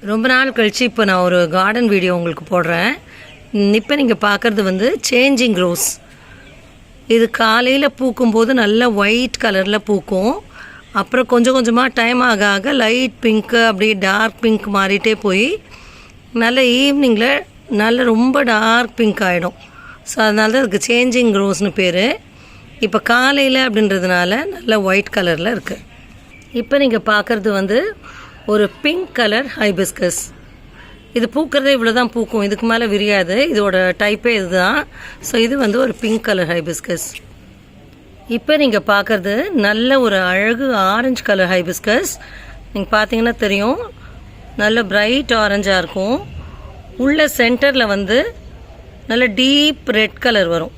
ரொம்ப நாள் கழித்து இப்போ நான் ஒரு கார்டன் வீடியோ உங்களுக்கு போடுறேன். இப்போ நீங்கள் பார்க்குறது வந்து சேஞ்சிங் ரோஸ். இது காலையில் பூக்கும்போது நல்லா ஒயிட் கலரில் பூக்கும். அப்புறம் கொஞ்சம் கொஞ்சமாக டைம் ஆக ஆக லைட் பிங்க்கு அப்படியே டார்க் பிங்க் மாறிட்டே போய் நல்ல ஈவினிங்கில் நல்ல ரொம்ப டார்க் பிங்க் ஆகிடும். ஸோ அதனால தான் அதுக்கு சேஞ்சிங் ரோஸ்னு பேர். இப்போ காலையில் அப்படின்றதுனால நல்ல ஒயிட் கலரில் இருக்குது. இப்போ நீங்கள் பார்க்குறது வந்து ஒரு பிங்க் கலர் ஹைபிஸ்கஸ். இது பூக்கிறதே இவ்வளோ தான் பூக்கும், இதுக்கு மேலே விரியாது. இதோட டைப்பே இது தான். ஸோ இது வந்து ஒரு பிங்க் கலர் ஹைபிஸ்கஸ். இப்போ நீங்கள் பார்க்குறது நல்ல ஒரு அழகு ஆரஞ்சு கலர் ஹைபிஸ்கஸ். நீங்கள் பார்த்தீங்கன்னா தெரியும், நல்ல பிரைட் ஆரஞ்சாக இருக்கும். உள்ள சென்டரில் வந்து நல்ல டீப் ரெட் கலர் வரும்.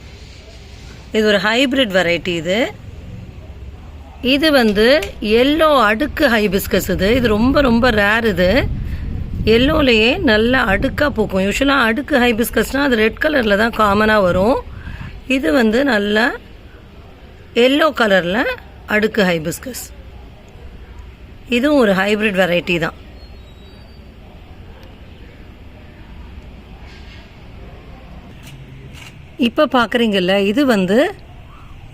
இது ஒரு ஹைப்ரிட் வெரைட்டி. இது வந்து எல்லோ அடுக்கு ஹைபிஸ்கஸ். இது ரொம்ப ரொம்ப ரேர். இது எல்லோலையே நல்ல அடுக்காக பூக்கும். யூஸ்வலாக அடுக்கு ஹைபிஸ்கஸ்னால் அது ரெட் கலரில் தான் காமனாக வரும். இது வந்து நல்ல எல்லோ கலரில் அடுக்கு ஹைபிஸ்கஸ். இதுவும் ஒரு ஹைப்ரிட் வெரைட்டி தான். இப்போ பார்க்குறீங்கல்ல, இது வந்து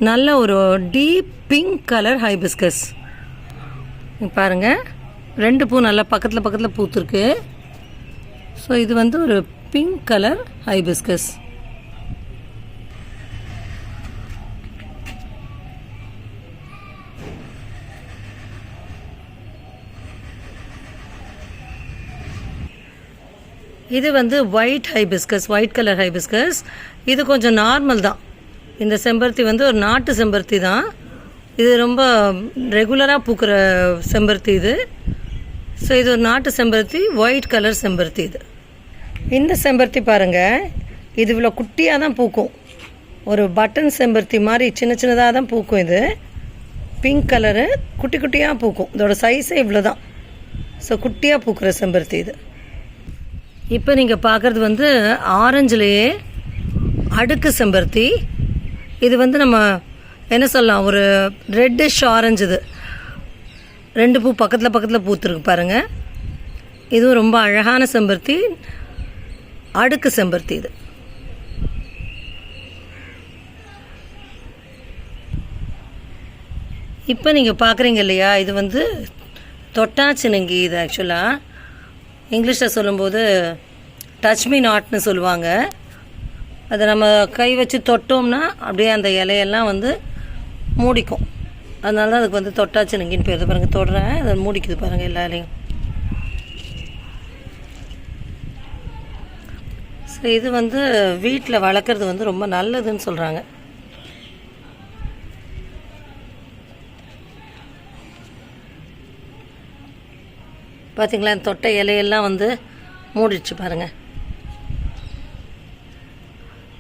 நல்ல ஒரு டீப் பிங்க் கலர் ஹைபிஸ்கஸ். பாருங்கள், ரெண்டு பூ நல்லா பக்கத்தில் பக்கத்தில் பூத்துருக்கு. ஸோ இது வந்து ஒரு பிங்க் கலர் ஹைபிஸ்கஸ். இது வந்து white hibiscus, white colour hibiscus. இது கொஞ்சம் நார்மல் தான். இந்த செம்பருத்தி வந்து ஒரு நாட்டு செம்பருத்தி தான். இது ரொம்ப ரெகுலராக பூக்கிற செம்பருத்தி இது. ஸோ இது ஒரு நாட்டு செம்பருத்தி, ஒயிட் கலர் செம்பருத்தி. இந்த செம்பருத்தி பாருங்கள், இது இவ்வளோ குட்டியாக தான் பூக்கும். ஒரு பட்டன் செம்பருத்தி மாதிரி சின்ன சின்னதாக தான் பூக்கும். இது பிங்க் கலரு, குட்டி குட்டியாக பூக்கும். இதோட சைஸே இவ்வளோ தான். ஸோ குட்டியாக பூக்கிற செம்பருத்தி இது. இப்போ நீங்கள் பார்க்குறது வந்து ஆரஞ்சுலேயே அடுக்கு செம்பருத்தி. இது வந்து நம்ம என்ன சொல்லலாம், ஒரு ரெட்டிஷ் ஆரஞ்சு. இது ரெண்டு பூ பக்கத்தில் பக்கத்தில் பூத்துருக்கு பாருங்கள். இதுவும் ரொம்ப அழகான செம்பருத்தி, அடுக்கு செம்பருத்தி. இது இப்போ நீங்கள் பார்க்குறீங்க இல்லையா, இது வந்து தொட்டாச்சினங்கி. இது ஆக்சுவலாக இங்கிலீஷில் சொல்லும்போது டச் மீ நாட்னு சொல்லுவாங்க. அதை நம்ம கை வச்சு தொட்டோம்னா அப்படியே அந்த இலையெல்லாம் வந்து மூடிக்கும். அதனால தான் அதுக்கு வந்து தொட்டாச்சினங்கின்னு பேர். பாருங்கள், தொடுறேன், அதை மூடிக்குது பாருங்கள் எல்லா இலையும். ஸோ இது வந்து வீட்டில் வளர்க்குறது வந்து ரொம்ப நல்லதுன்னு சொல்கிறாங்க. பார்த்திங்களா, தொட்டை இலையெல்லாம் வந்து மூடிடுச்சு பாருங்கள்.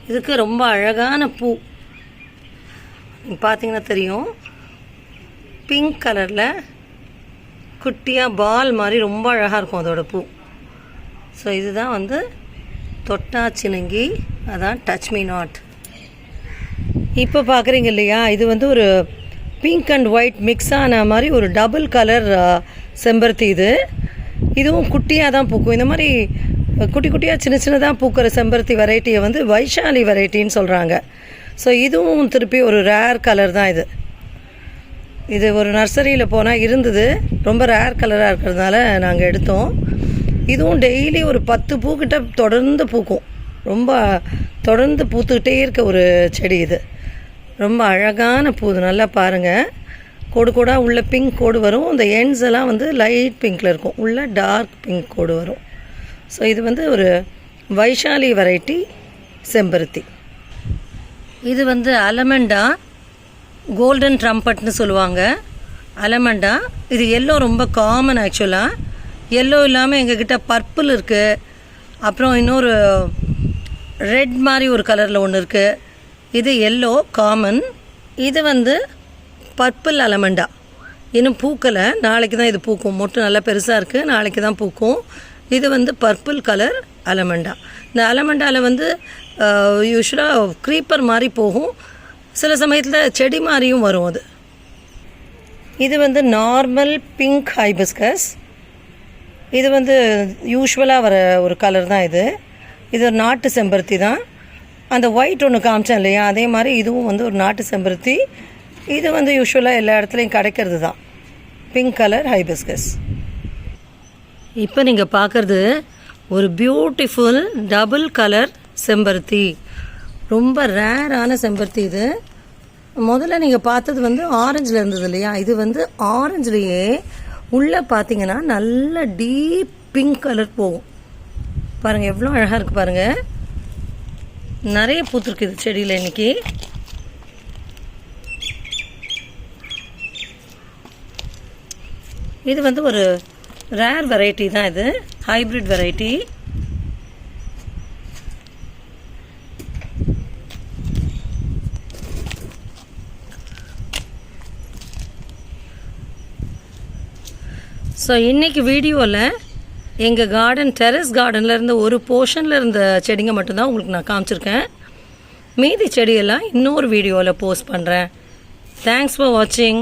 இதுக்கு ரொம்ப அழகான பூ பார்த்திங்கன்னா தெரியும், பிங்க் கலரில் குட்டியாக பால் மாதிரி ரொம்ப அழகாக இருக்கும் அதோட பூ. ஸோ இதுதான் வந்து தொட்டாச்சினங்கி, அதான் டச் மீ நாட். இப்போ பார்க்குறீங்க இல்லையா, இது வந்து ஒரு பிங்க் அண்ட் ஒயிட் மிக்ஸ் ஆன மாதிரி ஒரு டபுள் கலர் செம்பருத்தி. இதுவும் குட்டியாக தான் பூக்கும். இந்த மாதிரி குட்டி குட்டியாக சின்ன சின்னதாக பூக்கிற செம்பருத்தி வெரைட்டியை வந்து வைஷாலி வெரைட்டின்னு சொல்கிறாங்க. ஸோ இதுவும் திருப்பி ஒரு ரேர் கலர் தான். இது ஒரு நர்சரியில் போனால் இருந்தது, ரொம்ப ரேர் கலராக இருக்கிறதுனால நாங்கள் எடுத்தோம். இதுவும் டெய்லி ஒரு 10 பூக்கிட்ட தொடர்ந்து பூக்கும். ரொம்ப தொடர்ந்து பூத்துக்கிட்டே இருக்க ஒரு செடி. இது ரொம்ப அழகான பூ. நல்லா பாருங்கள், கோடு கோடாக உள்ள பிங்க் கோடு வரும். இந்த எண்ட்ஸ் எல்லாம் வந்து லைட் பிங்க்கில் இருக்கும், உள்ள டார்க் பிங்க் கோடு வரும். ஸோ இது வந்து ஒரு வைஷாலி வெரைட்டி செம்பருத்தி. இது வந்து அலமண்டா, கோல்டன் ட்ரம்பட்னு சொல்லுவாங்க. அலமண்டா இது எல்லோ ரொம்ப காமன். ஆக்சுவலாக எல்லோ இல்லாமல் எங்ககிட்ட பர்பிள் இருக்குது, அப்புறம் இன்னொரு ரெட் மாதிரி ஒரு கலரில் ஒன்று இருக்குது. இது எல்லோ காமன். இது வந்து பர்பிள் அலமண்டா. இன்னும் பூக்கலை, நாளைக்கு தான் இது பூக்கும். மொட்டு நல்லா பெருசாக இருக்குது, நாளைக்கு தான் பூக்கும். இது வந்து பர்பிள் கலர் அலமண்டா. இந்த அலமண்டாவில் வந்து யூஸ்வலாக க்ரீப்பர் மாதிரி போகும், சில சமயத்தில் செடி மாதிரியும் வரும். இது வந்து நார்மல் பிங்க் ஹைபிஸ்கஸ். இது வந்து யூஸ்வலாக வர ஒரு கலர் தான் இது. இது ஒரு நாட்டு செம்பருத்தி தான். அந்த ஒயிட் ஒன்று காமிச்சேன் இல்லையா, அதே மாதிரி இதுவும் வந்து ஒரு நாட்டு செம்பருத்தி. இது வந்து யூஸ்வலாக எல்லா இடத்துலையும் கிடைக்கிறது தான். Pink colour hibiscus. இப்போ நீங்கள் பார்க்குறது ஒரு பியூட்டிஃபுல் டபுள் கலர் செம்பருத்தி. ரொம்ப ரேரான செம்பருத்தி இது. முதல்ல நீங்கள் பார்த்தது வந்து ஆரஞ்சில் இருந்தது இல்லையா, இது வந்து ஆரஞ்சுலேயே உள்ளே பார்த்தீங்கன்னா நல்ல டீப் பிங்க் கலர் போகும். பாருங்கள் எவ்வளோ அழகாக இருக்குது பாருங்கள். நிறைய பூத்துருக்கு இது செடியில் இன்றைக்கி. இது வந்து ஒரு ரேர் வெரைட்டி தான், இது ஹைப்ரிட் வெரைட்டி. ஸோ இன்றைக்கி வீடியோவில் எங்கள் கார்டன் டெரஸ் கார்டனில் இருந்த ஒரு போர்ஷனில் இருந்த செடிங்க மட்டும்தான் உங்களுக்கு நான் காமிச்சிருக்கேன். மீதி செடியெல்லாம் இன்னொரு வீடியோவில் போஸ்ட் பண்ணுறேன். தேங்க்ஸ் ஃபார் வாட்சிங்.